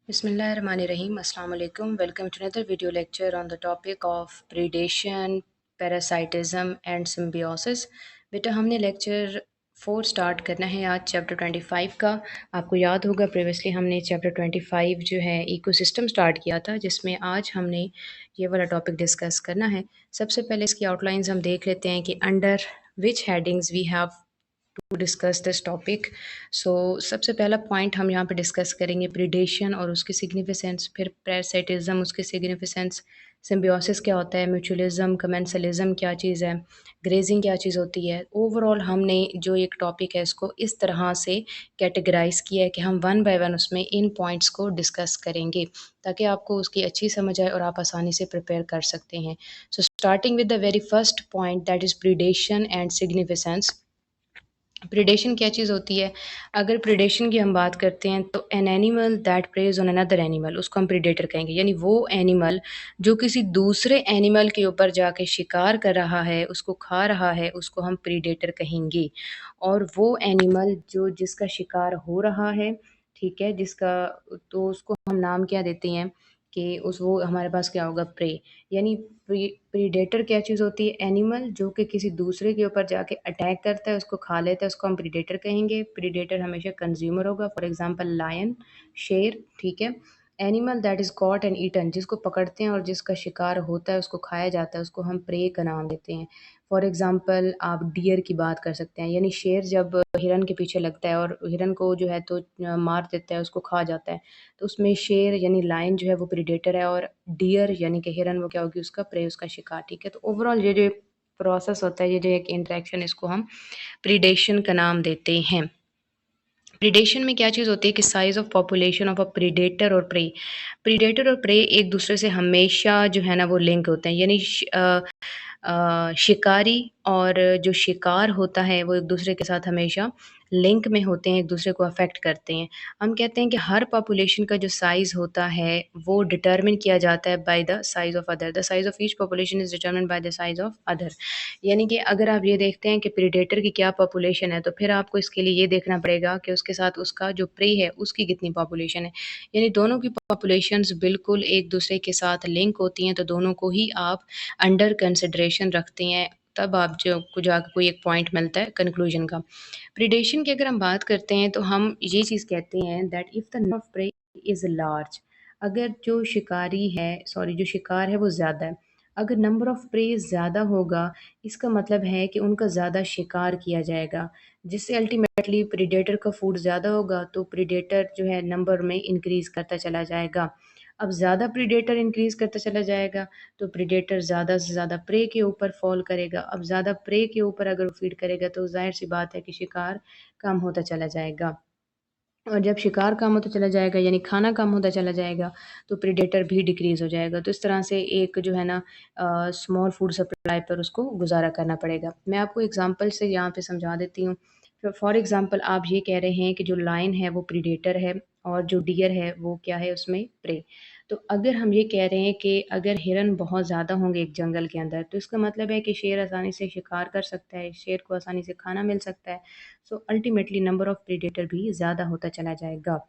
Bismillahirrahmanirrahim. Assalamu alaikum. Welcome to another video lecture on the topic of predation, parasitism and symbiosis. बेटा हमने lecture 4 start करना है आज chapter 25 का। आपको याद होगा प्रीवियसली हमने चैप्टर 25 जो है इकोसिस्टम स्टार्ट किया था, जिसमें आज हमने ये वाला टॉपिक डिस्कस करना है। सबसे पहले इसकी आउटलाइंस हम देख लेते हैं कि under which headings we have to discuss this topic. So सबसे पहला पॉइंट हम यहाँ पे डिस्कस करेंगे प्रीडेशन और उसकी सिग्निफिकेंस, फिर पैरासाइटिज्म उसकी सिग्निफिकेंस, सिम्बियोसिस क्या होता है, म्यूचुअलिज्म, कमेंसलिज्म क्या चीज़ है, ग्रेजिंग क्या चीज़ होती है। ओवरऑल हमने जो एक टॉपिक है इसको इस तरह से कैटेगराइज किया है कि हम वन बाय वन उसमें इन पॉइंट्स को डिस्कस करेंगे ताकि आपको उसकी अच्छी समझ आए और आप आसानी से प्रिपेयर कर सकते हैं। So starting with the very first point that is predation and significance. Predation क्या चीज़ होती है? अगर प्रीडेशन की हम बात करते हैं तो an animal that praise on another animal, उसको हम प्रीडेटर कहेंगे। यानी वो एनिमल जो किसी दूसरे एनिमल के ऊपर जाके शिकार कर रहा है, उसको खा रहा है, उसको हम प्रीडेटर कहेंगे। और वो एनिमल जो जिसका शिकार हो रहा है, ठीक है, जिसका, तो उसको हम नाम क्या देते हैं कि उस वो हमारे पास क्या होगा, प्रे। यानी प्रीडेटर क्या चीज़ होती है? एनिमल जो कि किसी दूसरे के ऊपर जाके अटैक करता है, उसको खा लेता है, उसको हम प्रीडेटर कहेंगे। प्रीडेटर हमेशा कंज्यूमर होगा, फॉर एग्जांपल लायन, शेर, ठीक है। Animal that is caught and eaten, जिसको पकड़ते हैं और जिसका शिकार होता है, उसको खाया जाता है, उसको हम प्रे का नाम देते हैं। फॉर एग्जांपल आप डियर की बात कर सकते हैं। यानी शेर जब हिरन के पीछे लगता है और हिरन को जो है तो मार देता है, उसको खा जाता है, तो उसमें शेर यानी लायन जो है वो प्रीडेटर है और डियर यानी कि हिरन वो क्या होगी, उसका प्रे, उसका शिकार, ठीक है। तो ओवरऑल ये जो प्रोसेस होता है, ये जो एक इंटरेक्शन, इसको हम प्रीडेशन का नाम देते हैं। प्रीडेशन में क्या चीज़ होती है कि size of population of a predator और प्रीडेटर और प्रे एक दूसरे से हमेशा जो है ना वो लिंक होते हैं। यानी शिकारी और जो शिकार होता है वो एक दूसरे के साथ हमेशा लिंक में होते हैं, एक दूसरे को अफेक्ट करते हैं। हम कहते हैं कि हर पॉपुलेशन का जो साइज़ होता है वो डिटरमिन किया जाता है by the size of other. The size of each population is determined by the size of other. यानी कि अगर आप ये देखते हैं कि प्रीडेटर की क्या पॉपुलेशन है, तो फिर आपको इसके लिए ये देखना पड़ेगा कि उसके साथ उसका जो प्रे है उसकी कितनी पॉपुलेशन है। यानी दोनों की पॉपुलेशंस बिल्कुल एक दूसरे के साथ लिंक होती हैं, तो दोनों को ही आप अंडर कंसिडरेशन रखते हैं, तब आप जो को जाके कोई एक पॉइंट मिलता है कंक्लूजन का। प्रीडेशन की अगर हम बात करते हैं तो हम ये चीज़ कहते हैं that if the number of prey is large, अगर जो शिकारी है, सॉरी, जो शिकार है वो ज़्यादा है, अगर नंबर ऑफ प्रे ज़्यादा होगा, इसका मतलब है कि उनका ज़्यादा शिकार किया जाएगा, जिससे अल्टीमेटली प्रीडेटर का फूड ज़्यादा होगा, तो प्रीडेटर जो है नंबर में इंक्रीज़ करता चला जाएगा। अब ज़्यादा प्रीडेटर इंक्रीज़ करता चला जाएगा, तो प्रीडेटर ज़्यादा से ज़्यादा प्रे के ऊपर फ़ॉल करेगा। अब ज़्यादा प्रे के ऊपर अगर वो फ़ीड करेगा, तो ज़ाहिर-सी बात है कि शिकार कम होता चला जाएगा। और जब शिकार कम होता चला जाएगा यानी खाना कम होता चला जाएगा, तो प्रेडेटर भी डिक्रीज़ हो जाएगा। तो इस तरह से एक जो है ना स्मॉल फूड सप्लाई पर उसको गुज़ारा करना पड़ेगा। मैं आपको एग्ज़ाम्पल से यहाँ पे समझा देती हूँ। फॉर एग्ज़ाम्पल आप ये कह रहे हैं कि जो लायन है वो प्रेडेटर है और जो डियर है वो क्या है, उसमें प्रे। तो अगर हम ये कह रहे हैं कि अगर हिरन बहुत ज़्यादा होंगे एक जंगल के अंदर, तो इसका मतलब है कि शेर आसानी से शिकार कर सकता है, शेर को आसानी से खाना मिल सकता है। So ultimately number of predator भी ज़्यादा होता चला जाएगा।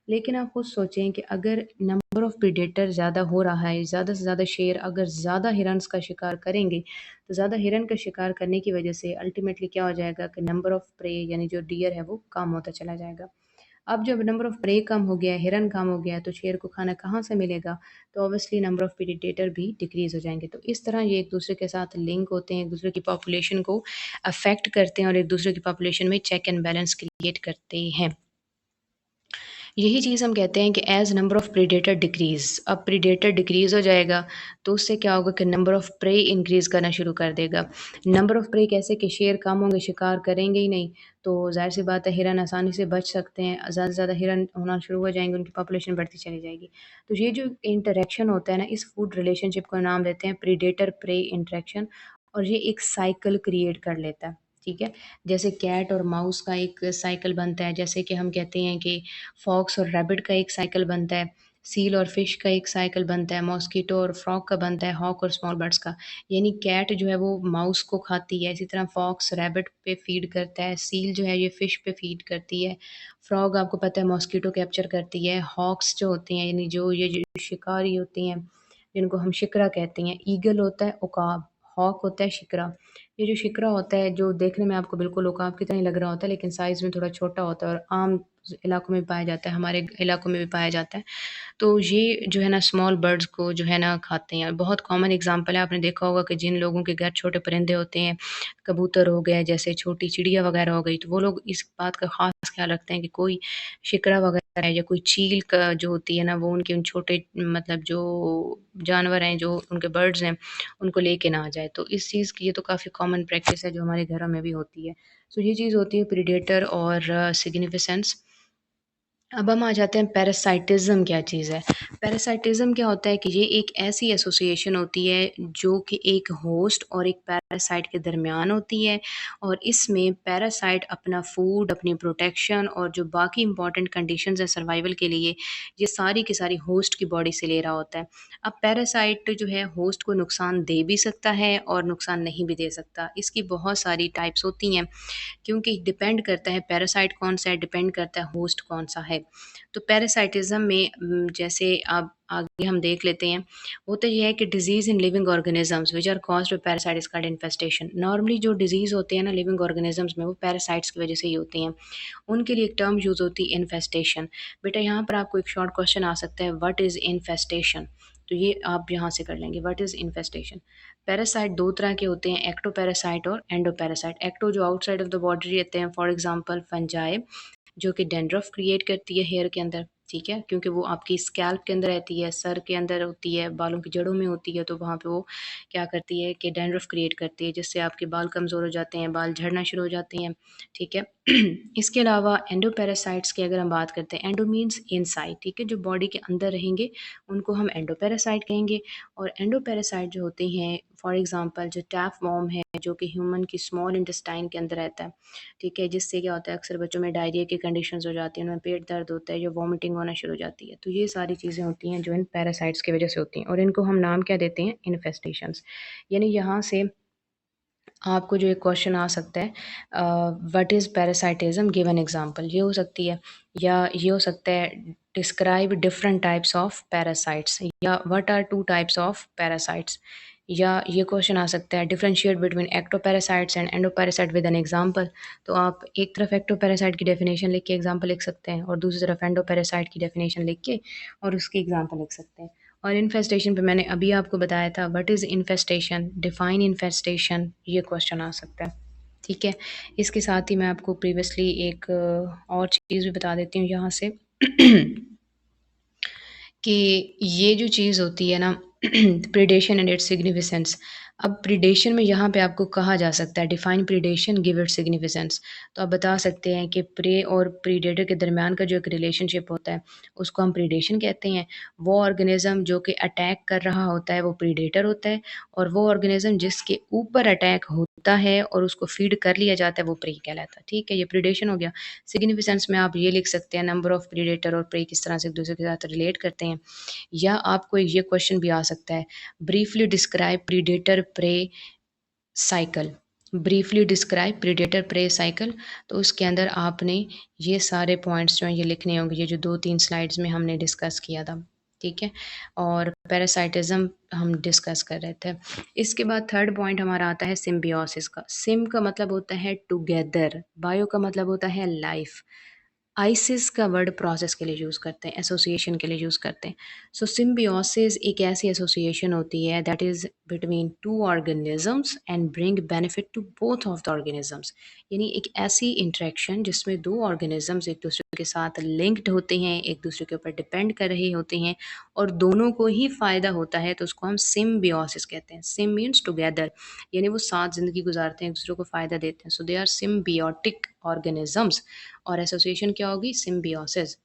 लेकिन आप खुद सोचें कि अगर नंबर ऑफ प्रीडेटर ज़्यादा हो रहा है, ज़्यादा से ज़्यादा शेर अगर ज़्यादा हिरन्स का शिकार करेंगे, तो ज़्यादा हिरन का शिकार करने की वजह से अल्टीमेटली क्या हो जाएगा कि नंबर ऑफ प्रे यानी जो डियर है वो कम होता चला जाएगा। अब जब नंबर ऑफ प्रे कम हो गया है, हिरन कम हो गया है, तो शेर को खाना कहाँ से मिलेगा? तो ऑब्वियसली नंबर ऑफ प्रीडेटर भी डिक्रीज़ हो जाएँगे। तो इस तरह ये एक दूसरे के साथ लिंक होते हैं, एक दूसरे की पॉपुलेशन को अफ़ेक्ट करते हैं और एक दूसरे की पॉपुलेशन में चेक एंड बैलेंस क्रिएट करते हैं। यही चीज़ हम कहते हैं कि as number of predator decrease, अब प्रीडेटर डिक्रीज़ हो जाएगा, तो उससे क्या होगा कि नंबर ऑफ प्रे इंक्रीज़ करना शुरू कर देगा। नंबर ऑफ प्रे कैसे कि शेर कम होंगे, शिकार करेंगे ही नहीं, तो ज़ाहिर-सी बात है हिरन आसानी से बच सकते हैं, ज़्यादा से ज़्यादा हिरन होना शुरू हो जाएँगे, उनकी पॉपुलेशन बढ़ती चली जाएगी। तो ये जो इंटरैक्शन होता है ना, इस फूड रिलेशनशिप को नाम देते हैं प्रीडेटर प्रे इंटरैक्शन, और ये एक साइकिल क्रिएट कर लेता है, ठीक है? जैसे कैट और माउस का एक साइकिल बनता है, जैसे कि हम कहते हैं कि फॉक्स और रैबिट का एक साइकिल बनता है, सील और फिश का एक साइकिल बनता है, मॉस्किटो और फ्रॉग का बनता है, हॉक और स्मॉल बर्ड्स का। यानी कैट जो है वो माउस को खाती है, इसी तरह फॉक्स रैबिट पे फीड करता है, सील जो है ये फिश पे फीड करती है, फ्रॉग आपको पता है मॉस्किटो कैप्चर करती है, हॉक्स जो होती हैं यानी ये जो शिकारी होती हैं जिनको हम शिकरा कहते हैं, ईगल होता है उकाब, हॉक होता है शिकरा। ये जो शिकरा होता है जो देखने में आपको बिल्कुल उकाब की तरह ही लग रहा होता है लेकिन साइज़ में थोड़ा छोटा होता है और आम इलाकों में पाया जाता है, हमारे इलाकों में भी पाया जाता है। तो ये जो है ना स्मॉल बर्ड्स को जो है ना खाते हैं। बहुत कॉमन एग्ज़ाम्पल है, आपने देखा होगा कि जिन लोगों के घर छोटे परिंदे होते हैं, कबूतर हो गए, जैसे छोटी चिड़िया वगैरह हो गई, तो वो लोग इस बात का ख़ास ख़्याल रखते हैं कि कोई शिकरा वगैरह है या कोई चील का जो होती है ना, वो उनके उन छोटे मतलब जो जानवर हैं, जो उनके बर्ड्स हैं, उनको लेके ना आ जाए। तो इस चीज़ की ये तो काफ़ी कॉमन प्रैक्टिस है जो हमारे घरों में भी होती है। सो ये चीज़ होती है प्रेडेटर और सिग्निफिकेंस। अब हम आ जाते हैं पैरासाइटिज़्म क्या चीज़ है। पैरासाइटिज़्म क्या होता है कि ये एक ऐसी एसोसिएशन होती है जो कि एक होस्ट और एक पैरासाइट के दरमियान होती है और इसमें पैरासाइट अपना फूड, अपनी प्रोटेक्शन और जो बाकी इंपॉर्टेंट कंडीशंस हैं सर्वाइवल के लिए, ये सारी की सारी होस्ट की बॉडी से ले रहा होता है। अब पैरासाइट जो है होस्ट को नुकसान दे भी सकता है और नुकसान नहीं भी दे सकता। इसकी बहुत सारी टाइप्स होती हैं क्योंकि डिपेंड करता है पैरासाइट कौन सा है, डिपेंड करता है होस्ट कौन सा है। तो पैरासाइटिज्म में जैसे अब आगे हम देख लेते हैं, होता ये है कि disease in living organisms which are caused by parasite is called infestation. Normally जो डिजीज़ होते हैं ना लिविंग ऑर्गेनिजम्स में, वो पैरासाइट्स की वजह से ही होती हैं। उनके लिए एक टर्म यूज़ होती है इन्फेस्टेशन। बेटा यहाँ पर आपको एक शॉर्ट क्वेश्चन आ सकता है, व्हाट इज़ इन्फेस्टेशन? तो ये आप यहाँ से कर लेंगे, व्हाट इज़ इन्फेस्टेशन? पैरासाइट 2 तरह के होते हैं, एक्टोपैरासाइट और एंडोपैरासाइट। एक्टो जो आउटसाइड ऑफ द बॉडी रहते हैं, फॉर एग्जांपल फंजाई जो कि डैंड्रफ क्रिएट करती है हेयर के अंदर, ठीक है? क्योंकि वो आपकी स्कैल्प के अंदर रहती है, सर के अंदर होती है, बालों की जड़ों में होती है, तो वहाँ पे वो क्या करती है कि डैंड्रफ क्रिएट करती है, जिससे आपके बाल कमज़ोर हो जाते हैं, बाल झड़ना शुरू हो जाते हैं, ठीक है? इसके अलावा एंडोपैरासाइट्स की अगर हम बात करते हैं, एंडो मीन्स इनसाइड, ठीक है? जो बॉडी के अंदर रहेंगे, उनको हम एंडोपैरासाइट कहेंगे और एंडोपैरासाइट जो होते हैं, फॉर एग्ज़ाम्पल जो टैपवॉर्म है, जो कि ह्यूमन की स्मॉल इंटेस्टाइन के अंदर रहता है, ठीक है? जिससे क्या होता है अक्सर बच्चों में डायरिया की कंडीशंस हो जाती हैं, उनमें पेट दर्द होता है या वॉमिटिंग होना शुरू हो जाती है। तो ये सारी चीज़ें होती हैं जो इन पैरासाइट्स की वजह से होती हैं और इनको हम नाम क्या देते हैं? इन्फेस्टेशंस। यानी यहाँ से आपको जो एक क्वेश्चन आ सकता है, what is parasitism give an example, ये हो सकती है या ये हो सकता है describe different types of parasites या what are two types of parasites, या ये क्वेश्चन आ सकता है differentiate between ectoparasites and endoparasite with an example. तो आप एक तरफ एक्टोपैरासाइट की डेफिनेशन लिख के एग्जांपल लिख सकते हैं और दूसरी तरफ एंडोपैरासाइट की डेफिनेशन लिख के और उसकी एग्जांपल लिख सकते हैं। और इन्फेस्टेशन पे मैंने अभी आपको बताया था, what is infestation, define infestation, ये क्वेश्चन आ सकता है, ठीक है? इसके साथ ही मैं आपको प्रीवियसली एक और चीज़ भी बता देती हूँ यहाँ से कि ये जो चीज़ होती है ना प्रिडेशन एंड इट्स सिग्निफिकेंस। अब प्रिडेशन में यहाँ पे आपको कहा जा सकता है define predation give its significance. तो आप बता सकते हैं कि प्रे और प्रीडेटर के दरमियान का जो एक रिलेशनशिप होता है उसको हम प्रिडेशन कहते हैं। वो ऑर्गेनिज्म जो कि अटैक कर रहा होता है वो प्रीडेटर होता है और वो ऑर्गेनिज्म जिसके ऊपर अटैक होता है और उसको फीड कर लिया जाता है वो प्रे कहलाता है, ठीक है? ये प्रिडेशन हो गया। सिग्निफिकेंस में आप ये लिख सकते हैं नंबर ऑफ प्रीडेटर और प्रे किस तरह से एक दूसरे के साथ रिलेट करते हैं, या आपको ये क्वेश्चन भी आ सकता है, briefly describe predator pray cycle. Briefly describe predator pray cycle, तो उसके अंदर आपने ये सारे पॉइंट्स जो हैं ये लिखने होंगे, ये जो 2-3 स्लाइड्स में हमने डिस्कस किया था, ठीक है? और पैरासाइटिज्म हम डिस्कस कर रहे थे। इसके बाद थर्ड पॉइंट हमारा आता है सिम्बियोसिस का। सिम का मतलब होता है टुगेदर, बायो का मतलब होता है लाइफ, आइसिस का वर्ड प्रोसेस के लिए यूज़ करते हैं, एसोसिएशन के लिए यूज़ करते हैं। सो सिम्बियोसिस एक ऐसी एसोसिएशन होती है that is between two organisms and bring benefit to both of the organisms. यानी एक ऐसी इंटरेक्शन जिसमें दो ऑर्गेनिजम्स एक दूसरे के साथ लिंक्ड होते हैं, एक दूसरे के ऊपर डिपेंड कर रहे होते हैं और दोनों को ही फ़ायदा होता है, तो उसको हम सिम्बियोसिस कहते हैं। सिम मीन्स टुगेदर, यानी वो साथ ज़िंदगी गुजारते हैं, एक दूसरे को फ़ायदा देते हैं। सो दे आर सिम्बियोटिक ऑर्गेनिजम्स। और एसोसिएशन क्या होगी? सिम्बियोसिस।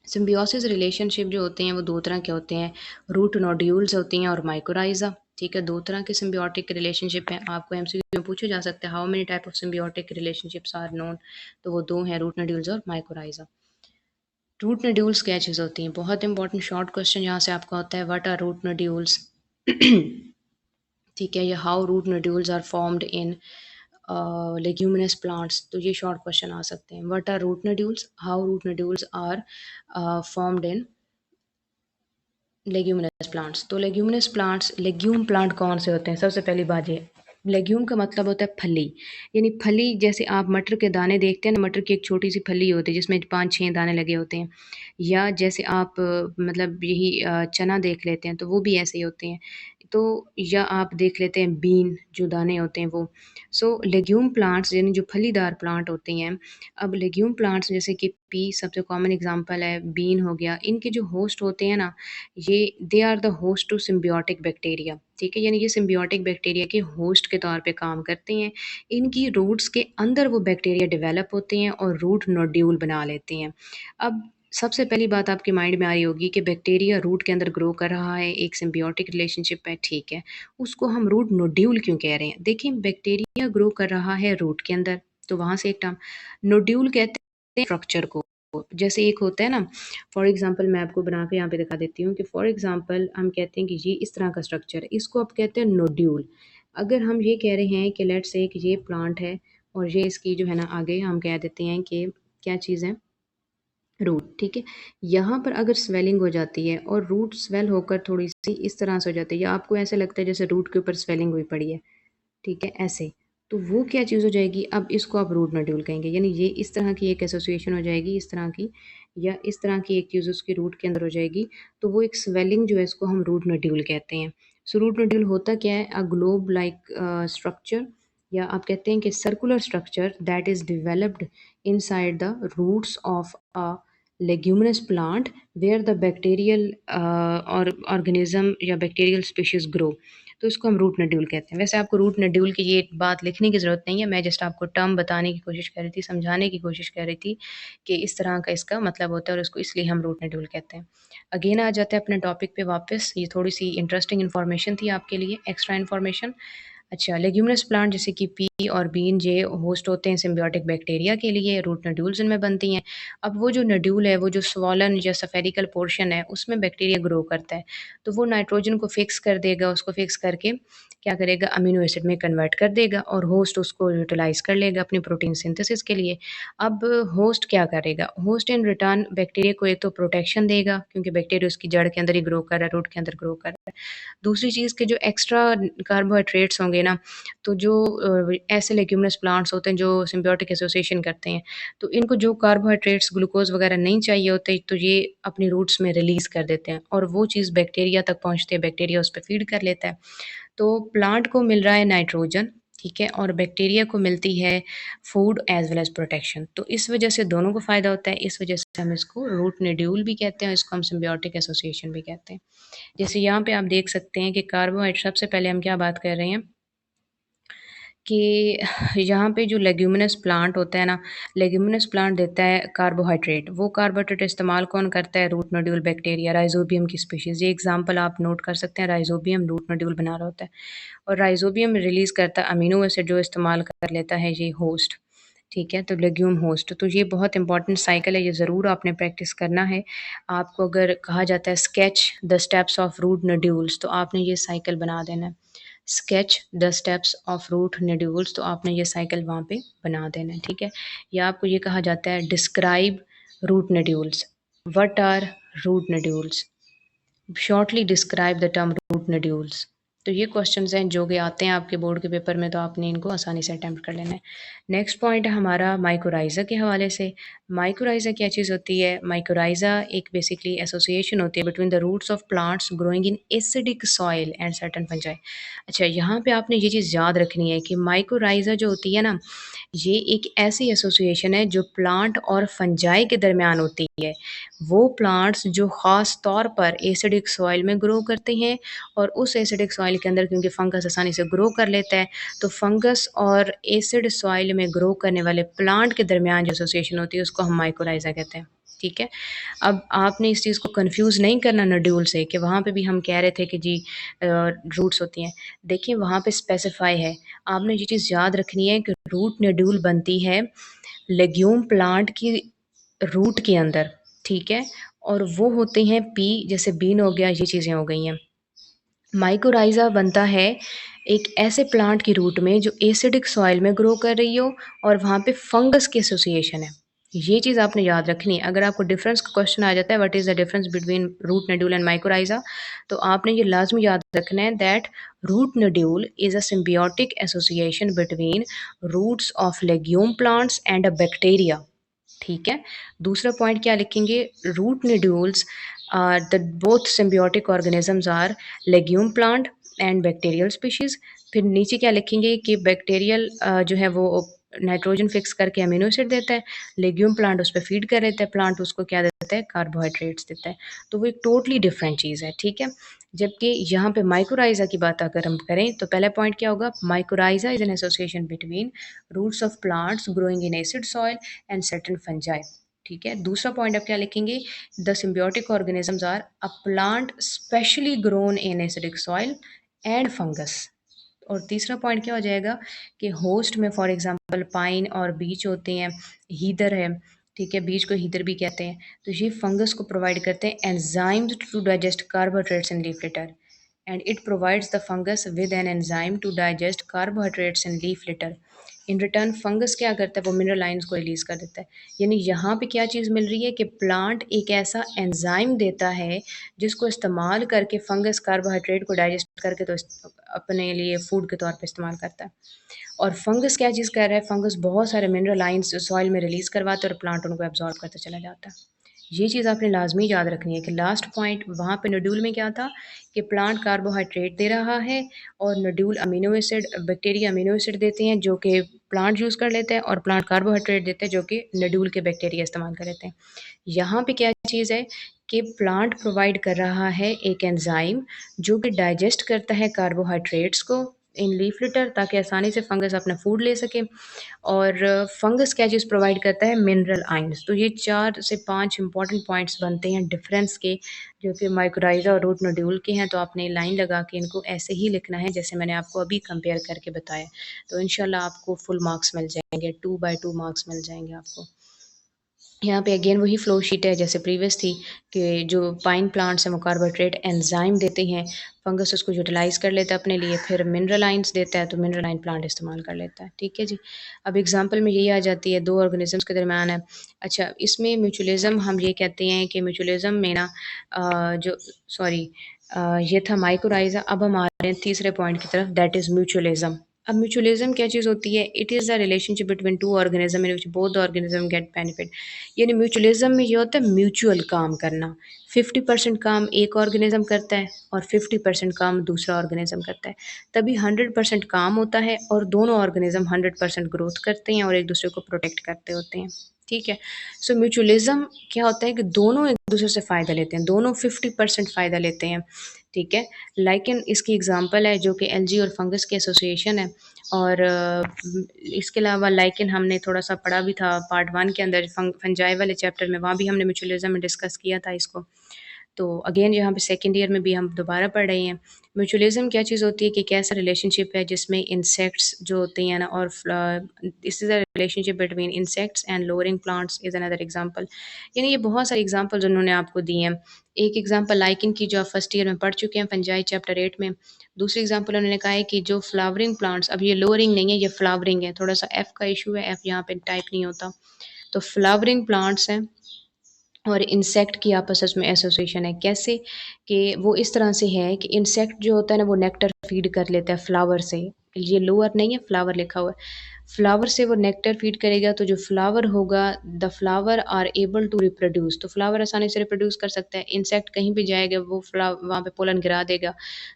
सिम्बियोसिस रिलेशनशिप जो होते हैं वो दो तरह के होते हैं, रूट नोड्यूल्स होती हैं और माइकोराइजा, ठीक है? दो तरह के सिम्बियोटिक रिलेशनशिप हैं। आपको एमसीक्यू में पूछा जा सकता है how many type of symbiotic relationships are known, तो वो दो हैं, रूट नोड्यूल्स और माइकोराइजा। रूट नोड्यूल्स क्या चीज़ होती हैं? बहुत इंपॉर्टेंट शॉर्ट क्वेश्चन यहाँ से आपका होता है, व्हाट आर रूट नोड्यूल्स? ठीक है, या how root nodules are formed in leguminous plants, तो ये शॉर्ट क्वेश्चन आ सकते हैं। What are root nodules, how root nodules are formed in leguminous plants. तो लेग्यूमिनस प्लांट्स, लेग्यूम प्लांट कौन से होते हैं? सबसे पहली बात ये, लेग्यूम का मतलब होता है फली, यानी फली। जैसे आप मटर के दाने देखते हैं ना, मटर की एक छोटी सी फली होती है जिसमें 5-6 दाने लगे होते हैं। या जैसे आप मतलब यही चना देख लेते हैं तो वो भी ऐसे ही होते हैं। तो या आप देख लेते हैं बीन, जो दाने होते हैं वो। सो लेग्यूम प्लांट्स यानी जो फलीदार प्लांट होते हैं। अब लेग्यूम प्लांट्स जैसे कि पी सबसे कॉमन एग्जांपल है, बीन हो गया, इनके जो होस्ट होते हैं ना, ये they are the host to symbiotic bacteria. ठीक है, यानी ये सिम्बियोटिक बैक्टीरिया के होस्ट के तौर पे काम करते हैं। इनकी रूट्स के अंदर वो बैक्टीरिया डेवलप होते हैं और रूट नोड्यूल बना लेते हैं। अब सबसे पहली बात आपके माइंड में आ रही होगी कि बैक्टीरिया रूट के अंदर ग्रो कर रहा है, एक सिम्बियोटिक रिलेशनशिप है, ठीक है, उसको हम रूट नोड्यूल क्यों कह रहे हैं? देखिए, बैक्टीरिया ग्रो कर रहा है रूट के अंदर, तो वहाँ से एक टर्म नोड्यूल कहते हैं स्ट्रक्चर को। जैसे एक होता है ना, फॉर एग्जांपल मैं आपको बना के यहाँ पे दिखा देती हूँ कि फॉर एग्जांपल हम कहते हैं कि ये इस तरह का स्ट्रक्चर है, इसको आप कहते हैं नोड्यूल। अगर हम ये कह रहे हैं कि लेट्स से कि ये प्लांट है और ये इसकी जो है ना, आगे हम कह देते हैं कि क्या चीज़ है, रूट। ठीक है, यहाँ पर अगर स्वेलिंग हो जाती है और रूट स्वेल होकर थोड़ी सी इस तरह से हो जाती है, या आपको ऐसा लगता है जैसे रूट के ऊपर स्वेलिंग हुई पड़ी है, ठीक है, ऐसे, तो वो क्या चीज़ हो जाएगी? अब इसको आप रूट नोड्यूल कहेंगे, यानी ये इस तरह की एक एसोसिएशन हो जाएगी, इस तरह की, या इस तरह की एक चीज़ उसके रूट के अंदर हो जाएगी, तो वो एक स्वेलिंग जो है इसको हम रूट नोड्यूल कहते हैं। सो रूट नोड्यूल होता क्या है? अ ग्लोब लाइक स्ट्रक्चर, या आप कहते हैं कि circular structure that is developed inside the roots of a leguminous plant where the bacterial or organism या बैक्टीरियल स्पीशीज ग्रो। तो इसको हम रूट नोड्यूल कहते हैं। वैसे आपको रूट नोड्यूल की ये बात लिखने की ज़रूरत नहीं है, मैं जस्ट आपको टर्म बताने की कोशिश कर रही थी, समझाने की कोशिश कर रही थी कि इस तरह का इसका मतलब होता है और इसको इसलिए हम रूट नोड्यूल कहते हैं। अगेन आ जाते हैं अपने टॉपिक पे वापस, ये थोड़ी सी इंटरेस्टिंग इन्फॉर्मेशन थी आपके लिए, एक्स्ट्रा इन्फॉर्मेशन। अच्छा, लेग्यूमिनस प्लांट जैसे कि पी और बीन ये होस्ट होते हैं सिम्बियोटिक बैक्टीरिया के लिए, रूट नोड्यूल्स इनमें बनती हैं। अब वो जो नोड्यूल है, वो जो स्वॉलन या सफेरिकल पोर्शन है, उसमें बैक्टीरिया ग्रो करता है। तो वो नाइट्रोजन को फिक्स कर देगा, उसको फिक्स करके क्या करेगा, अमीनो एसिड में कन्वर्ट कर देगा और होस्ट उसको यूटिलाइज कर लेगा अपनी प्रोटीन सिंथेसिस के लिए। अब होस्ट क्या करेगा? होस्ट इन रिटर्न बैक्टीरिया को एक तो प्रोटेक्शन देगा, क्योंकि बैक्टीरिया उसकी जड़ के अंदर ही ग्रो कर रहा है, रूट के अंदर ग्रो कर रहा है। दूसरी चीज़ के जो एक्स्ट्रा कार्बोहाइड्रेट्स होंगे ना, तो जो ऐसे लेग्यूमिनस प्लांट्स होते हैं जो सिम्बियोटिक एसोसिएशन करते हैं, तो इनको जो कार्बोहाइड्रेट्स, ग्लूकोज़ वगैरह नहीं चाहिए होते, तो ये अपनी रूट्स में रिलीज़ कर देते हैं और वो चीज़ बैक्टीरिया तक पहुँचती है, बैक्टीरिया उस पे फ़ीड कर लेता है। तो प्लांट को मिल रहा है नाइट्रोजन, ठीक है, और बैक्टीरिया को मिलती है food as well as protection. तो इस वजह से दोनों को फ़ायदा होता है, इस वजह से हम इसको रूट नोड्यूल भी कहते हैं और इसको हम सिम्बियोटिक एसोसिएशन भी कहते हैं। जैसे यहाँ पे आप देख सकते हैं कि कार्बोहाइड्रेट, सबसे पहले हम क्या बात कर रहे हैं कि यहाँ पे जो लेग्यूमिनस प्लांट होता है ना, लेग्यूमिनस प्लांट देता है कार्बोहाइड्रेट। वो कार्बोहाइड्रेट इस्तेमाल कौन करता है? रूट नोड्यूल बैक्टीरिया, राइजोबियम की स्पीशीज़। ये एग्जांपल आप नोट कर सकते हैं, राइजोबियम रूट नोड्यूल बना रहा होता है और राइजोबियम रिलीज़ करता है अमीनो एसिड, जो इस्तेमाल कर लेता है ये होस्ट। ठीक है, तो लेग्यूम होस्ट, तो ये बहुत इंपॉर्टेंट साइकिल है, ये ज़रूर आपने प्रैक्टिस करना है। आपको अगर कहा जाता है sketch the steps of root nodules, तो आपने ये साइकिल बना देना है। Sketch the steps of root nodules, तो आपने ये साइकिल वहाँ पे बना देना है, ठीक है। या आपको ये कहा जाता है describe root nodules, what are root nodules, shortly describe the term root nodules. तो ये क्वेश्चंस हैं जो कि आते हैं आपके बोर्ड के पेपर में, तो आपने इनको आसानी से अटेम्प्ट कर लेना है। नेक्स्ट पॉइंट है हमारा माइकोराइज़ा के हवाले से। माइकोराइज़ा क्या चीज़ होती है? माइकोराइज़ा एक बेसिकली एसोसिएशन होती है between the roots of plants growing in acidic soil and certain fungi. अच्छा, यहाँ पे आपने ये चीज़ याद रखनी है कि माइकोराइज़ा जो होती है ना, ये एक ऐसी एसोसिएशन है जो प्लांट और फंजाई के दरमियान होती है। वो प्लांट्स जो ख़ास तौर पर एसिडिक सॉइल में ग्रो करते हैं और उस एसिडिक सॉइल के अंदर क्योंकि फंगस आसानी से ग्रो कर लेता है, तो फंगस और एसिड सॉइल में ग्रो करने वाले प्लांट के दरमियान जो एसोसिएशन होती है उसको हम माइकोराइज़ा कहते हैं। ठीक है, अब आपने इस चीज़ को कंफ्यूज नहीं करना नोड्यूल से कि वहाँ पे भी हम कह रहे थे कि जी रूट्स होती हैं। देखिए, वहाँ पे स्पेसिफाई है, आपने ये चीज़ याद रखनी है कि रूट नोड्यूल बनती है लेग्यूम प्लांट की रूट के अंदर। ठीक है? और वो होते हैं पी, जैसे बीन हो गया, ये चीज़ें हो गई हैं। माइकोराइज़ा बनता है एक ऐसे प्लांट की रूट में जो एसिडिक सॉइल में ग्रो कर रही हो और वहाँ पे फंगस की एसोसिएशन है। ये चीज़ आपने याद रखनी है। अगर आपको डिफरेंस का क्वेश्चन आ जाता है what is the difference between root nodule and mycorrhiza, तो आपने ये लाज़मी याद रखना है that root nodule is a symbiotic association between roots of legume plants and a bacteria. ठीक है? दूसरा पॉइंट क्या लिखेंगे? Root nodules are the both symbiotic organisms are legume plant and bacterial species. फिर नीचे क्या लिखेंगे कि बैक्टीरियल जो है वो नाइट्रोजन फिक्स करके अमीनो एसिड देता है, लेग्यूम प्लांट उस पे फीड कर देता है, प्लांट उसको क्या देता है? कार्बोहाइड्रेट्स देता है। तो वो एक टोटली डिफरेंट चीज़ है, ठीक है? जबकि यहाँ पे माइकोराइज़ा की बात अगर हम करें तो पहला पॉइंट क्या होगा? Mycorrhiza is an association between roots of plants growing in acid soil and certain fungi. ठीक है? दूसरा पॉइंट आप क्या लिखेंगे? The symbiotic organisms are a plant specially grown in acidic soil and fungus. और तीसरा पॉइंट क्या हो जाएगा कि होस्ट में फॉर एग्जांपल पाइन और बीच होते हैं, हीदर है, ठीक है? बीज को हीदर भी कहते हैं। तो ये फंगस को प्रोवाइड करते हैं enzymes to digest carbohydrates in leaf litter, and it provides the fungus with an enzyme to digest carbohydrates in leaf litter. In return fungus क्या करता है? वो मिनरल आयंस को रिलीज कर देता है। यानी यहाँ पे क्या चीज़ मिल रही है कि प्लांट एक ऐसा एंजाइम देता है जिसको इस्तेमाल करके फंगस कार्बोहाइड्रेट को डाइजेस्ट करके तो अपने लिए फूड के तौर पे इस्तेमाल करता है। और फंगस क्या चीज़ कर रहा है? फंगस बहुत सारे मिनरल आयंस सॉइल में रिलीज करवाता है और प्लांट उनको एब्जॉर्ब करता चला जाता है। ये चीज़ आपने लाजमी याद रखनी है कि लास्ट पॉइंट वहाँ पे नोड्यूल में क्या था कि प्लांट कार्बोहाइड्रेट दे रहा है और nodule amino acid, bacteria amino acid देते हैं जो कि प्लांट यूज़ कर लेते हैं, और प्लांट कार्बोहाइड्रेट देते हैं जो कि नोड्यूल के बैक्टीरिया इस्तेमाल कर लेते हैं। यहाँ पे क्या चीज़ है कि प्लांट प्रोवाइड कर रहा है एक एंजाइम जो कि डाइजेस्ट करता है कार्बोहाइड्रेट्स को इन लीफ लिटर, ताकि आसानी से फंगस अपना फूड ले सके। और फंगस क्या चीज़ प्रोवाइड करता है? Mineral ions. तो ये 4 से 5 इंपॉर्टेंट पॉइंट्स बनते हैं डिफरेंस के, जो कि माइकोराइज़ा और रूट नोड्यूल के हैं। तो आपने लाइन लगा के इनको ऐसे ही लिखना है जैसे मैंने आपको अभी कंपेयर करके बताया। तो इंशाल्लाह आपको फुल मार्क्स मिल जाएँगे, 2 बाय 2 मार्क्स मिल जाएँगे आपको। यहाँ पे अगेन वही फ्लो शीट है जैसे प्रीवियस थी कि जो पाइन प्लांट्स हैं वो कार्बोहाइड्रेट एंजाइम देते हैं, फंगस उसको यूटिलाइज कर लेता है अपने लिए, फिर मिनरल आइंस देता है तो मिनरल आइन प्लांट इस्तेमाल कर लेता है। ठीक है जी। अब एग्जांपल में यही आ जाती है, दो ऑर्गेनिजम्स के दरमियान है। अच्छा, इसमें म्यूचुअलिज्म हम ये कहते हैं कि म्यूचुअलिज्म में ना जो सॉरी ये था माइकोराइजा। अब हम आ रहे हैं तीसरे पॉइंट की तरफ, दैट इज़ म्यूचुअलिज्म। अब म्यूचुअलिज्म क्या चीज़ होती है? It is a relationship between two organism in which both the organism get benefit. यानी म्यूचुअलिज्म में ये होता है म्यूचुअल काम करना। 50% काम एक ऑर्गेनिज्म करता है और 50% काम दूसरा ऑर्गेनिज्म करता है। तभी 100% काम होता है और दोनों ऑर्गेनिज्म 100% ग्रोथ करते हैं और एक दूसरे को प्रोटेक्ट करते होते हैं। ठीक है? सो म्यूचुअलिज्म क्या होता है कि दोनों एक दूसरे से फ़ायदा लेते हैं, दोनों 50% फ़ायदा लेते हैं। ठीक है? लाइकेन इसकी एग्ज़ाम्पल है जो कि एल्गी और फंगस की एसोसिएशन है। और इसके अलावा लाइकेन हमने थोड़ा-सा पढ़ा भी था पार्ट 1 के अंदर फंजाई वाले चैप्टर में, वहाँ भी हमने म्यूचुअलिज्म में डिस्कस किया था इसको। तो अगेन यहाँ पे सेकंड ईयर में भी हम दोबारा पढ़ रहे हैं। म्यूचुअलिज्म क्या चीज़ होती है कि एक ऐसा रिलेशनशिप है जिसमें इंसेक्ट्स जो होते हैं ना, और this is a relationship between insects and lowering plants is another example. यानी ये बहुत सारे एग्जांपल्स उन्होंने आपको दिए हैं। एक एग्जांपल लाइकेन की जो आप फर्स्ट ईयर में पढ़ चुके हैं फंजाई चैप्टर 8 में। दूसरी एग्जांपल उन्होंने कहा है कि जो फ्लावरिंग प्लांट्स, अब ये लोअरिंग नहीं है, ये फ्लावरिंग है, थोड़ा-सा एफ का इशू है, एफ यहाँ पे टाइप नहीं होता। तो फ्लावरिंग प्लांट्स हैं और इंसेक्ट की आपस में एसोसिएशन है। कैसे? कि वो इस तरह से है कि इंसेक्ट जो होता है ना वो नेक्टर फीड कर लेता है फ्लावर से। ये लोअर नहीं है, फ्लावर लिखा हुआ है। फ्लावर से वो नेक्टर फीड करेगा तो जो फ्लावर होगा, the flower are able to reproduce, तो फ्लावर आसानी से रिप्रोड्यूस कर सकता है। इंसेक्ट कहीं भी जाएगा वो वहाँ पे पोलन गिरा देगा।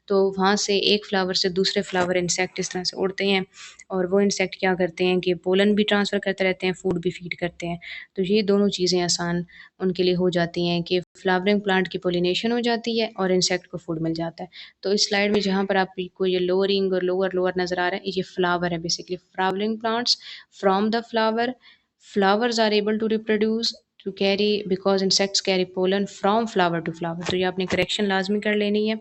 तो वहाँ से एक फ्लावर से दूसरे फ्लावर इंसेक्ट इस तरह से उड़ते हैं और वो इंसेक्ट क्या करते हैं कि पोलन भी ट्रांसफ़र करते रहते हैं, फूड भी फीड करते हैं। तो ये दोनों चीज़ें आसान उनके लिए हो जाती हैं कि फ्लावरिंग प्लांट की पोलिनेशन हो जाती है और इंसेक्ट को फूड मिल जाता है। तो इस स्लाइड में जहाँ पर आपको ये लोअरिंग और लोअर नज़र आ रहा है, ये फ्लावर है basically. Flowering plants from the flower, flowers are able to reproduce to carry because insects carry pollen from flower to flower। तो ये आपने करेक्शन लाजमी कर लेनी है।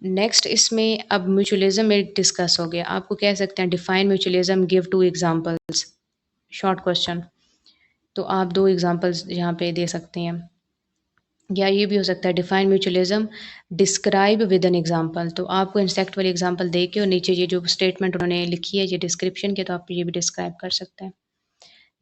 नेक्स्ट इसमें अब म्यूचुअलिज्म एक डिस्कस हो गया। आपको कह सकते हैं define mutualism, give 2 examples, short question. तो आप 2 एग्ज़ाम्पल्स यहाँ पे दे सकते हैं। या ये भी हो सकता है define mutualism, describe with an example. तो आपको इंसेक्ट वाली एग्ज़ाम्पल दे के और नीचे ये जो स्टेटमेंट उन्होंने लिखी है ये डिस्क्रिप्शन के, तो आप ये भी डिस्क्राइब कर सकते हैं।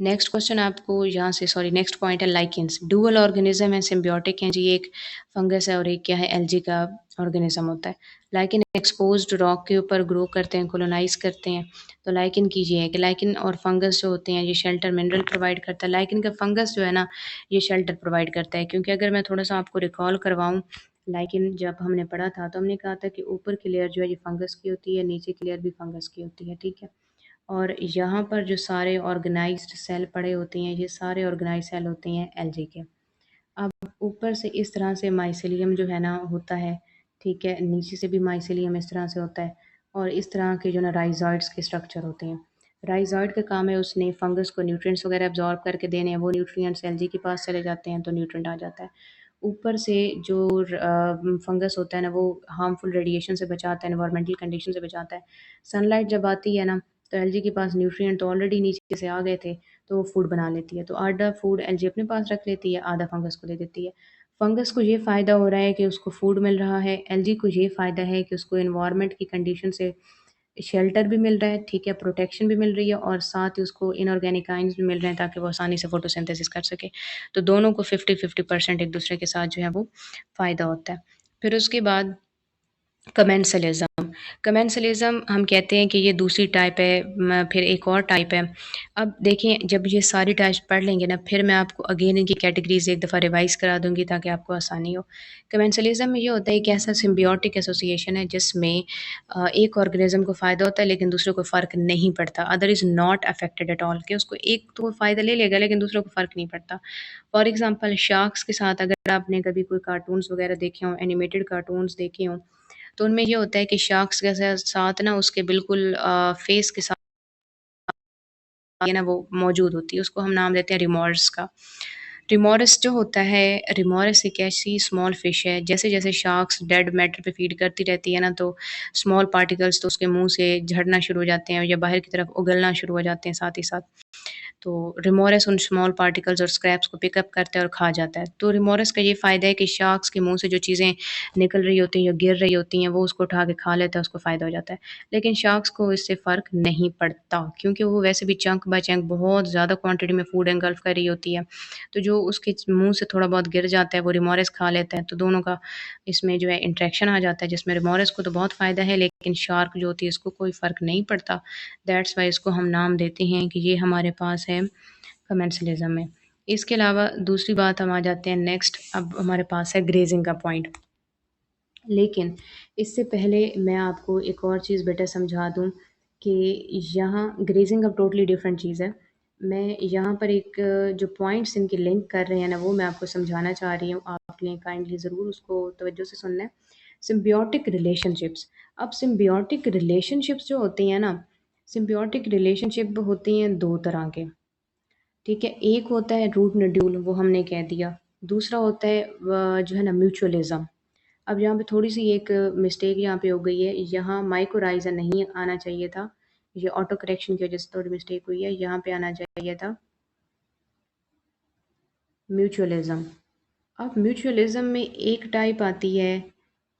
नेक्स्ट क्वेश्चन आपको यहाँ से सॉरी नेक्स्ट पॉइंट है लाइकेंस। डुअल ऑर्गेनिज्म है, सिम्बियोटिक है जी, एक फंगस है और एक क्या है एल्गी का ऑर्गेनिज्म होता है। लाइकेन एक्सपोज्ड रॉक के ऊपर ग्रो करते हैं, कोलोनाइज करते हैं। तो लाइकेन की ये है कि लाइकेन और फंगस जो होते हैं ये शेल्टर मिनरल प्रोवाइड करता है। लाइकेन का फंगस जो है ना ये शेल्टर प्रोवाइड करता है, क्योंकि अगर मैं थोड़ा सा आपको रिकॉल करवाऊँ, लाइकेन जब हमने पढ़ा था तो हमने कहा था कि ऊपर की लेयर जो है ये फंगस की होती है, नीचे की लेयर भी फंगस की होती है, ठीक है। और यहाँ पर जो सारे ऑर्गेनाइज्ड सेल पड़े होते हैं, ये सारे ऑर्गेनाइज्ड सेल होते हैं एल्गी के। अब ऊपर से इस तरह से माइसेलियम जो है ना होता है, ठीक है, नीचे से भी माइसेलियम इस तरह से होता है और इस तरह के जो ना राइज़ॉइड्स के स्ट्रक्चर होते हैं। राइज़ॉइड का काम है उसने फंगस को न्यूट्रिएंट्स वगैरह एब्ज़ॉर्ब करके देने हैं, वो न्यूट्रिएंट्स एल्गी के पास चले जाते हैं तो न्यूट्रिएंट आ जाता है। ऊपर से जो फंगस होता है ना वो हार्मफुल रेडिएशन से बचाता है, एनवायरमेंटल कंडीशन से बचाता है। सनलाइट जब आती है ना तो एल्गी के पास न्यूट्रिएंट तो ऑलरेडी नीचे से आ गए थे, तो वो फूड बना लेती है। तो आधा फूड एल्गी अपने पास रख लेती है, आधा फंगस को दे देती है। फंगस को ये फ़ायदा हो रहा है कि उसको फूड मिल रहा है, एल्गी को ये फ़ायदा है कि उसको एनवायरनमेंट की कंडीशन से शेल्टर भी मिल रहा है, ठीक है, प्रोटेक्शन भी मिल रही है और साथ ही उसको इनऑर्गेनिक आयन्स भी मिल रहे हैं ताकि वो आसानी से फोटोसिंथेसिस कर सके। तो दोनों को 50-50% एक दूसरे के साथ जो है वो फ़ायदा होता है। फिर उसके बाद कमेंसलिज़्म। कमेंसलिज़्म हम कहते हैं कि ये दूसरी टाइप है, फिर एक और टाइप है। अब देखें जब ये सारी टाइप्स पढ़ लेंगे ना फिर मैं आपको अगेन इनकी कैटेगरीज़ एक दफ़ा रिवाइज़ करा दूँगी ताकि आपको आसानी हो। कमेंसलिज़्म में ये होता है कि ऐसा सिम्बियोटिक एसोसिएशन है जिसमें एक ऑर्गेनिज़्म को फ़ायदा होता है लेकिन दूसरे को फ़र्क नहीं पड़ता। Other is not affected at all, कि उसको एक तो फ़ायदा ले लेगा लेकिन दूसरे को फ़र्क नहीं पड़ता। फॉर एग्ज़ाम्पल शार्क्स के साथ अगर आपने कभी कोई कार्टून्स वग़ैरह देखे हों, एनिमेटेड कार्टून्स देखे हों, तो उनमें ये होता है कि शार्क्स के साथ ना उसके बिल्कुल फेस के साथ ये ना वो मौजूद होती है, उसको हम नाम देते हैं रिमोर्स का। रिमोरस जो होता है, रिमोरस एक ऐसी स्मॉल फिश है, जैसे-जैसे शार्क्स डेड मैटर पे फीड करती रहती है ना, तो स्मॉल पार्टिकल्स तो उसके मुँह से झड़ना शुरू हो जाते हैं या बाहर की तरफ उगलना शुरू हो जाते हैं साथ ही साथ। तो रिमोरस उन स्मॉल पार्टिकल्स और स्क्रैप्स को पिकअप करता है और खा जाता है। तो रिमोरस का ये फ़ायदा है कि शार्क्स के मुँह से जो चीज़ें निकल रही होती हैं या गिर रही होती हैं, वो उसको उठा के खा लेता है, उसको फ़ायदा हो जाता है। लेकिन शार्क्स को इससे फ़र्क नहीं पड़ता, क्योंकि वो वैसे भी चंक बाय चंक बहुत ज़्यादा क्वांटिटी में फूड एंगल्फ कर रही होती है। तो जो उसके मुँह से थोड़ा बहुत गिर जाता है, वो रिमोरस खा लेता है। तो दोनों का इसमें जो है इंटरेक्शन आ जाता है, जिसमें रिमोरस को तो बहुत फ़ायदा है, लेकिन शार्क जो होती है इसको कोई फ़र्क नहीं पड़ता। दैट्स व्हाई इसको हम नाम देते हैं कि ये हमारे पास है कमेंसलिज़्म में। इसके अलावा दूसरी बात हम आ जाते हैं नेक्स्ट, अब हमारे पास है ग्रेज़िंग का पॉइंट। लेकिन इससे पहले मैं आपको एक और चीज़ बेटर समझा दूँ कि यहाँ ग्रेज़िंग अब टोटली डिफरेंट चीज़ है। मैं यहाँ पर एक जो पॉइंट्स इनके लिंक कर रहे हैं ना, वो मैं आपको समझाना चाह रही हूँ। आपने काइंडली ज़रूर उसको तवज्जो से सुनना है। Symbiotic relationships. अब सिम्बियोटिक रिलेशनशिप्स जो होती हैं ना, सिम्बियोटिक रिलेशनशिप होती हैं 2 तरह के। ठीक है, एक होता है रूट नोड्यूल, वो हमने कह दिया। दूसरा होता है जो है ना म्यूचुअलिज़्म। अब यहाँ पे थोड़ी-सी एक मिस्टेक यहाँ पे हो गई है, यहाँ माइकोराइज़ा नहीं आना चाहिए था। ये ऑटो करेक्शन की वज़ह से थोड़ी मिस्टेक हुई है, यहाँ पे आना चाहिए था म्यूचुअलिज़्म। अब म्यूचुअलिज़्म में एक टाइप आती है,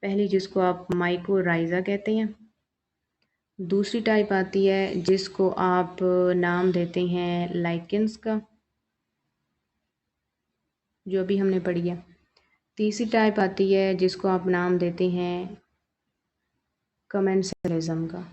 पहली जिसको आप माइकोराइज़ा कहते हैं। दूसरी टाइप आती है जिसको आप नाम देते हैं लाइकेन्स का, जो अभी हमने पढ़ी है। तीसरी टाइप आती है जिसको आप नाम देते हैं कमेंसलिज़्म का।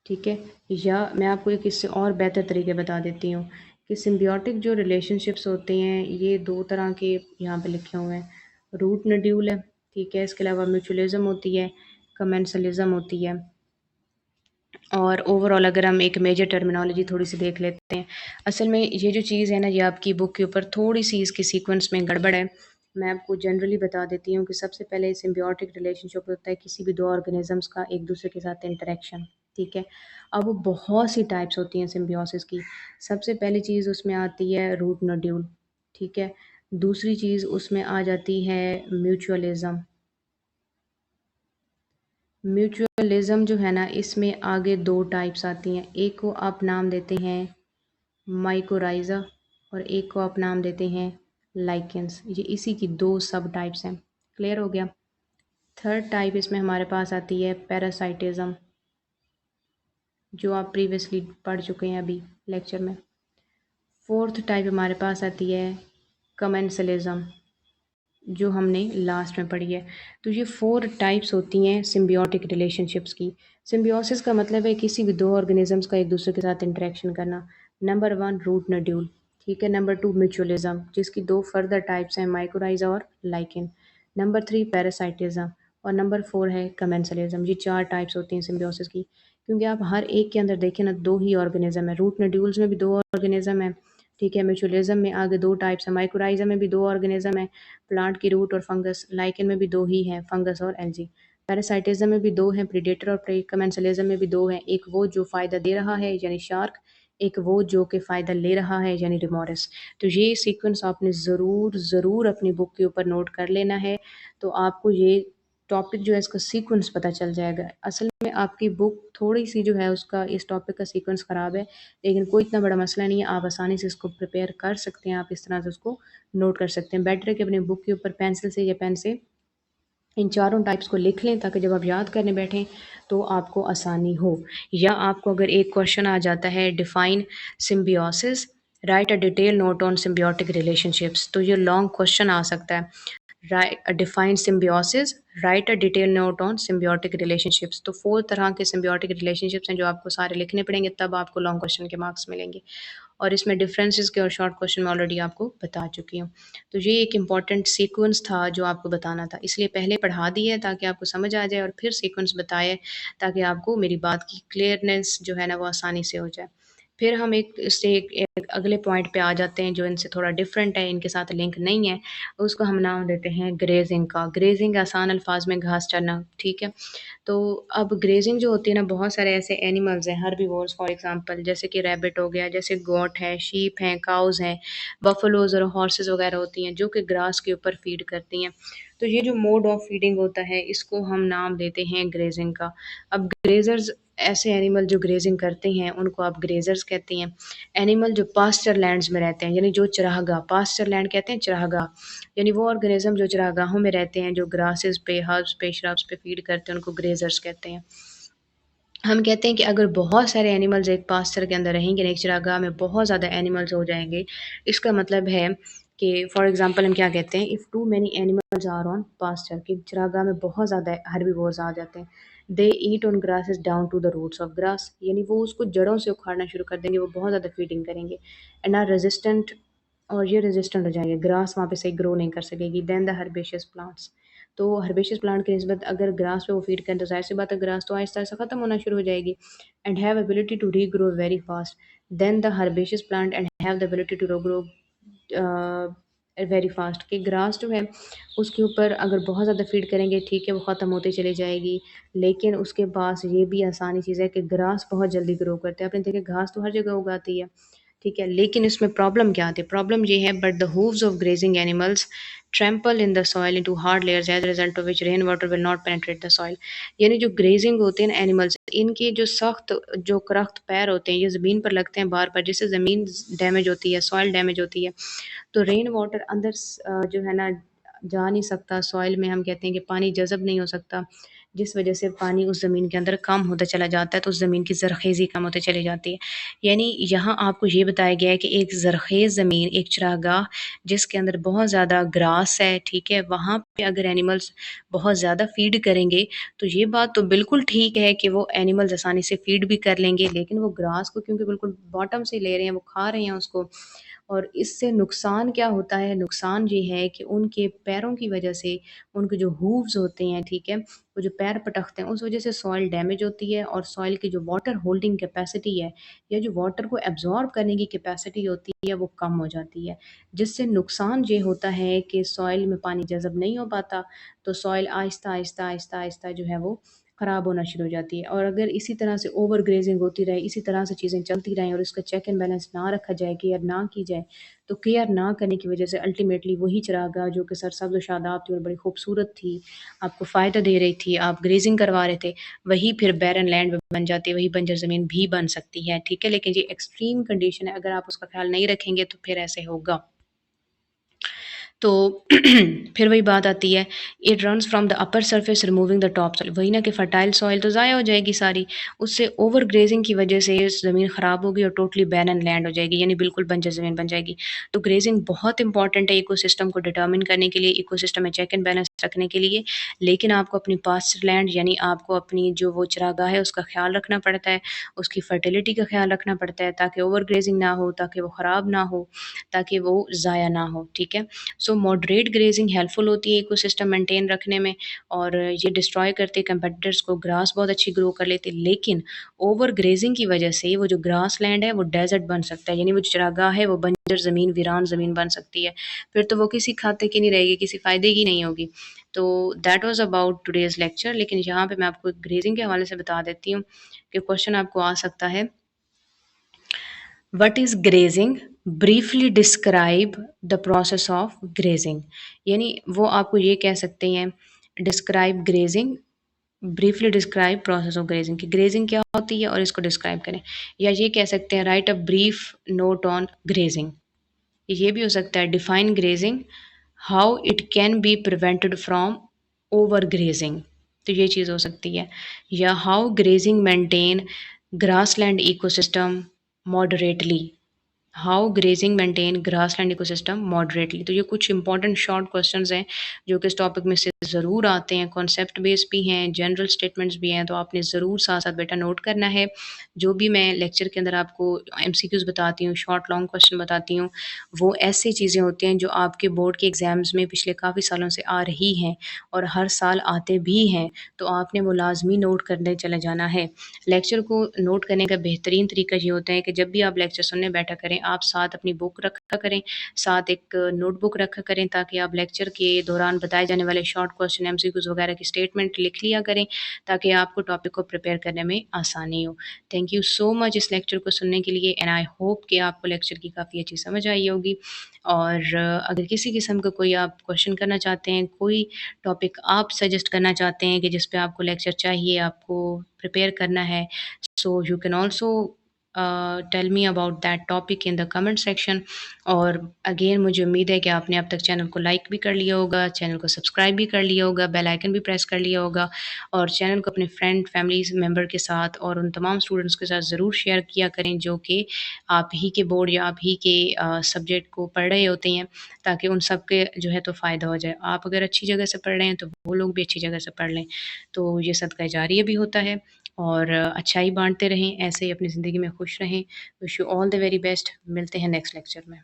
ठीक है? या मैं आपको एक इससे और बेहतर तरीके बता देती हूँ कि सिम्बियोटिक जो रिलेशनशिप्स होते हैं, ये 2 तरह के यहाँ पे लिखे हुए हैं। रूट नोड्यूल है, ठीक है? इसके अलावा म्यूचुअलिज़्म होती है, कमेंसलिज़्म होती है। और ओवरऑल अगर हम एक मेजर टर्मिनोलॉजी थोड़ी-सी देख लेते हैं। असल में ये जो चीज़ है ना, ये आपकी बुक के ऊपर थोड़ी-सी इसकी सीक्वेंस में गड़बड़ है। मैं आपको जनरली बता देती हूँ कि सबसे पहले सिम्बियोटिक रिलेशनशिप होता है किसी भी 2 ऑर्गेनिज़म्स का एक-दूसरे के साथ इंटरैक्शन, ठीक है? अब वो बहुत सी टाइप्स होती हैं सिम्बियोसिस की। सबसे पहली चीज़ उसमें आती है रूट नोड्यूल, ठीक है? दूसरी चीज़ उसमें आ जाती है म्यूचुअलिज़्म। म्यूचुअलिज्म जो है ना, इसमें आगे दो टाइप्स आती हैं। एक को आप नाम देते हैं माइकोराइजा और एक को आप नाम देते हैं लाइकेंस। ये इसी की दो सब टाइप्स हैं। क्लियर हो गया। थर्ड टाइप इसमें हमारे पास आती है पैरासाइटिज्म, जो आप प्रीवियसली पढ़ चुके हैं अभी लेक्चर में। फोर्थ टाइप हमारे पास आती है कमेंसलिज्म, जो हमने लास्ट में पढ़ी है। तो ये फोर टाइप्स होती हैं सिम्बियोटिक रिलेशनशिप्स की। सिम्बियोसिस का मतलब है किसी भी दो ऑर्गेनिजम्स का एक दूसरे के साथ इंटरेक्शन करना। नंबर वन रूट नड्यूल, ठीक है। नंबर टू म्यूचुअलिज्म, जिसकी दो फर्दर टाइप्स हैं माइकोराइजा और लाइकेन। नंबर थ्री पैरासाइटिज्म और नंबर फोर है कमेंसलिज्म। ये चार टाइप्स होती हैं सिम्बियोसिस की। क्योंकि आप हर एक के अंदर देखें ना, दो ही ऑर्गेनिज्म है। रूट नड्यूल्स में भी दो ऑर्गेनिज्म है, ठीक है। म्यूचुअलिज्म में आगे दो टाइप्स है। माइकोराइजा में भी दो ऑर्गेनिज्म है, प्लांट की रूट और फंगस। लाइकेन में भी दो ही हैं, फंगस और एल्गी। पैरासाइटिज्म में भी दो हैं, प्रीडेटर और प्रे। कमेंसलिज्म में भी दो हैं, एक वो जो फ़ायदा दे रहा है यानी शार्क, एक वो जो कि फ़ायदा ले रहा है यानी रिमोरस। तो ये सीक्वेंस आपने ज़रूर ज़रूर अपनी बुक के ऊपर नोट कर लेना है, तो आपको ये टॉपिक जो है इसका सीक्वेंस पता चल जाएगा। असल में आपकी बुक थोड़ी सी जो है उसका इस टॉपिक का सीक्वेंस ख़राब है, लेकिन कोई इतना बड़ा मसला नहीं है। आप आसानी से इसको प्रिपेयर कर सकते हैं, आप इस तरह से उसको नोट कर सकते हैं। बेटर है कि अपनी बुक के ऊपर पेंसिल से या पेन से इन चारों टाइप्स को लिख लें, ताकि जब आप याद करने बैठें तो आपको आसानी हो। या आपको अगर एक क्वेश्चन आ जाता है define symbiosis, right a detail note on symbiotic relationships, तो ये लॉन्ग क्वेश्चन आ सकता है। Define symbiosis, right a detail note on symbiotic relationships. तो फोर तरह के सिम्बियोटिक रिलेशनशिप्स हैं जो आपको सारे लिखने पड़ेंगे, तब आपको लॉन्ग क्वेश्चन के मार्क्स मिलेंगे। और इसमें डिफरेंसेस के और शॉर्ट क्वेश्चन में ऑलरेडी आपको बता चुकी हूँ। तो ये एक इम्पॉर्टेंट सीक्वेंस था जो आपको बताना था, इसलिए पहले पढ़ा दी है ताकि आपको समझ आ जाए, और फिर सीक्वेंस बताए ताकि आपको मेरी बात की क्लियरनेस जो है ना वो आसानी से हो जाए। फिर हम एक अगले पॉइंट पे आ जाते हैं जो इनसे थोड़ा डिफरेंट है, इनके साथ लिंक नहीं है। उसको हम नाम देते हैं ग्रेजिंग का। ग्रेजिंग आसान अल्फाज में घास चरना, ठीक है। तो अब ग्रेजिंग जो होती है ना, बहुत सारे ऐसे एनिमल्स हैं हर्बीवोर्स, फॉर एग्जांपल जैसे कि रैबिट हो गया, जैसे गोट है, शीप हैं, काउज हैं, बफलोज और हॉर्सेस वगैरह होती हैं जो कि ग्रास के ऊपर फीड करती हैं। तो ये जो मोड ऑफ फीडिंग होता है इसको हम नाम देते हैं ग्रेजिंग का। अब ग्रेजर्स, ऐसे एनिमल जो ग्रेजिंग करते हैं उनको आप ग्रेजर्स कहते हैं। एनिमल जो पास्चर लैंड्स में रहते हैं यानी जो चरागाह, पास्चर लैंड कहते हैं चरागाह, यानी वो ऑर्गेनिज्म जो चरागाहों में रहते हैं, जो ग्रासेस पे, हर्ब्स पे, श्रब्स पे फीड करते हैं, उनको ग्रेजर्स कहते हैं। हम कहते हैं कि अगर बहुत सारे एनिमल्स एक पास्चर के अंदर रहेंगे, एक चरागाह में बहुत ज़्यादा एनिमल्स हो जाएंगे, इसका मतलब है कि फॉर एग्जांपल हम क्या कहते हैं, if too many animals are on pasture, कि चरागाह में बहुत ज़्यादा हर्बीवोर्स आ जाते हैं। They eat on grasses down to the roots of grass, यानी वो उसको जड़ों से उखाड़ना शुरू कर देंगे, वो बहुत ज़्यादा फीडिंग करेंगे एंड आर रेजिस्टेंट, और ये रेजिस्टेंट हो जाएंगे, ग्रास वहाँ पे सही ग्रो नहीं कर सकेगी। देन द हर्बेशियस प्लांट्स, तो हर्बेशियस प्लांट की निस्बत अगर ग्रास पे वो फीड करें तो ज़ाहिर सी बात है ग्रास तो आहिस्ता आहिस्ता ख़त्म होना शुरू हो जाएगी। And have ability to regrow very fast. Then the herbaceous plant and have the ability to grow very fast, कि ग्रास जो है उसके ऊपर अगर बहुत ज़्यादा फीड करेंगे, ठीक है, वो ख़त्म होती चली जाएगी। लेकिन उसके पास ये भी आसानी चीज़ है कि ग्रास बहुत जल्दी ग्रो करते हैं। आपने देखा घास तो हर जगह उगाती है, ठीक है, लेकिन इसमें प्रॉब्लम क्या आती है? प्रॉब्लम ये है, but the hooves of grazing animals trample in the soil into hard layers as a result of which rain water will not penetrate the soil. यानी जो ग्रेजिंग होते हैं ना एनिमल्स, इनके जो सख्त जो करख्त पैर होते हैं ये ज़मीन पर लगते हैं बार बार, जिससे ज़मीन डैमेज होती है, सॉइल डैमेज होती है। तो रेन वाटर अंदर जो है ना जा नहीं सकता सॉइल में, हम कहते हैं कि पानी जज़ब नहीं हो सकता, जिस वजह से पानी उस ज़मीन के अंदर कम होता चला जाता है, तो उस ज़मीन की ज़रख़ेज़ी कम होती चली जाती है। यानी यहाँ आपको ये बताया गया है कि एक ज़रख़ेज़ ज़मीन, एक चरागाह जिसके अंदर बहुत ज़्यादा ग्रास है, ठीक है, वहाँ पे अगर एनिमल्स बहुत ज़्यादा फ़ीड करेंगे, तो ये बात तो बिल्कुल ठीक है कि वो एनिमल्स आसानी से फ़ीड भी कर लेंगे, लेकिन वो ग्रास को क्योंकि बिल्कुल बॉटम से ले रहे हैं, वो खा रहे हैं उसको, और इससे नुकसान क्या होता है? नुकसान ये है कि उनके पैरों की वजह से, उनके जो हूव्स होते हैं, ठीक है, वो जो पैर पटकते हैं, उस वजह से सॉइल डैमेज होती है, और सॉइल की जो वाटर होल्डिंग कैपेसिटी है, या जो वाटर को एब्ज़ॉर्ब करने की कैपेसिटी होती है, वो कम हो जाती है। जिससे नुकसान ये होता है कि सॉइल में पानी जज़ब नहीं हो पाता, तो सॉइल आहिस्ता, आहिस्ता, आहिस्ता, आहिस्ता जो है वो ख़राब होना शुरू हो जाती है। और अगर इसी तरह से ओवर ग्रेजिंग होती रहे, इसी तरह से चीज़ें चलती रहें और इसका चेक एंड बैलेंस ना रखा जाए, केयर ना की जाए, तो केयर ना करने की वजह से अल्टीमेटली वही चरागाह जो कि सरसब्ज़ व शादाब थी और बड़ी खूबसूरत थी, आपको फ़ायदा दे रही थी, आप ग्रेजिंग करवा रहे थे, वही फिर बैरन लैंड बन जाती है, वही बंजर ज़मीन भी बन सकती है, ठीक है? लेकिन ये एक्सट्रीम कंडीशन है, अगर आप उसका ख़्याल नहीं रखेंगे तो फिर ऐसे होगा। तो फिर वही बात आती है, it runs from the upper surface removing the top soil, वही ना कि फर्टाइल सॉइल तो ज़ाया हो जाएगी सारी, उससे ओवर ग्रेजिंग की वजह से ज़मीन ख़राब होगी और टोटली बैरन लैंड हो जाएगी, यानी बिल्कुल बंजर ज़मीन बन जाएगी। तो ग्रेजिंग बहुत इंपॉर्टेंट है इकोसिस्टम को डिटर्मिन करने के लिए, इकोसिस्टम में चेक एंड बैलेंस रखने के लिए, लेकिन आपको अपनी पास्चर लैंड यानी आपको अपनी जो वो चरागाह है उसका ख्याल रखना पड़ता है, उसकी फर्टिलिटी का ख्याल रखना पड़ता है ताकि ओवर ग्रेजिंग ना हो, ताकि वो ख़राब ना हो, ताकि वो ज़ाया ना हो, ठीक है? सो मॉडरेट ग्रेजिंग हेल्पफुल होती है इकोसिस्टम मेंटेन रखने में, और ये डिस्ट्रॉय करते कंपेटिटर्स को, ग्रास बहुत अच्छी ग्रो कर लेते, लेकिन ओवर ग्रेजिंग की वजह से वो जो ग्रास लैंड है वो डेजर्ट बन सकता है, यानी वो जो चरागाह है वो बंजर ज़मीन, वीरान ज़मीन बन सकती है, फिर तो वो किसी खाते की नहीं रहेगी, किसी फ़ायदे की नहीं होगी। तो that was about today's lecture, लेकिन यहाँ पे मैं आपको ग्रेजिंग के हवाले से बता देती हूँ कि क्वेश्चन आपको आ सकता है, what is grazing? Briefly describe the process of grazing, यानी वो आपको ये कह सकते हैं, describe grazing, briefly describe process of grazing, कि ग्रेजिंग क्या होती है और इसको डिस्क्राइब करें, या ये कह सकते हैं right a brief note on grazing, ये भी हो सकता है define grazing, how it can be prevented from over grazing, तो ये चीज़ हो सकती है, या how grazing maintain grassland ecosystem moderately, how grazing maintain grassland ecosystem moderately. तो ये कुछ इंपॉर्टेंट शॉर्ट क्वेश्चंस हैं जो कि इस टॉपिक में से ज़रूर आते हैं, कॉन्सेप्ट बेस्ड भी हैं, जनरल स्टेटमेंट्स भी हैं, तो आपने ज़रूर साथ साथ बेटा नोट करना है। जो भी मैं लेक्चर के अंदर आपको एमसीक्यूज़ बताती हूँ, शॉर्ट लॉन्ग क्वेश्चन बताती हूँ, वो ऐसी चीज़ें होती हैं जो आपके बोर्ड के एग्ज़ाम्स में पिछले काफ़ी सालों से आ रही हैं और हर साल आते भी हैं, तो आपने वो लाजमी नोट करने चले जाना है। लेक्चर को नोट करने का बेहतरीन तरीका ये होता है कि जब भी आप लेक्चर सुनने बैठा करें, आप साथ अपनी बुक रखा करें, साथ एक नोटबुक रखा करें, ताकि आप लेक्चर के दौरान बताए जाने वाले शॉर्ट क्वेश्चन, एमसीक्यूज़ वगैरह की स्टेटमेंट लिख लिया करें, ताकि आपको टॉपिक को प्रिपेयर करने में आसानी हो। थैंक यू सो मच इस लेक्चर को सुनने के लिए, एंड आई होप कि आपको लेक्चर की काफ़ी अच्छी समझ आई होगी। और अगर किसी किस्म का कोई आप क्वेश्चन करना चाहते हैं, कोई टॉपिक आप सजेस्ट करना चाहते हैं कि जिस पे आपको लेक्चर चाहिए, आपको प्रिपेयर करना है, so you can also tell me about that topic in the comment section। और अगेन मुझे उम्मीद है कि आपने अब तक चैनल को लाइक भी कर लिया होगा, चैनल को सब्सक्राइब भी कर लिया होगा, बेल आइकन भी प्रेस कर लिया होगा, और चैनल को अपने फ्रेंड फैमिलीज मेम्बर के साथ और उन तमाम स्टूडेंट्स के साथ ज़रूर शेयर किया करें जो कि आप ही के बोर्ड या आप ही के सब्जेक्ट को पढ़ रहे होते हैं, ताकि उन सब के जो है तो फ़ायदा हो जाए। आप अगर अच्छी जगह से पढ़ रहे हैं तो वो लोग भी अच्छी जगह से पढ़ लें, तो ये सदका जारिया भी होता है। और अच्छाई बाँटते रहें, ऐसे ही अपनी ज़िंदगी में खुश रहें। Wish you all the very best. मिलते हैं नेक्स्ट लेक्चर में।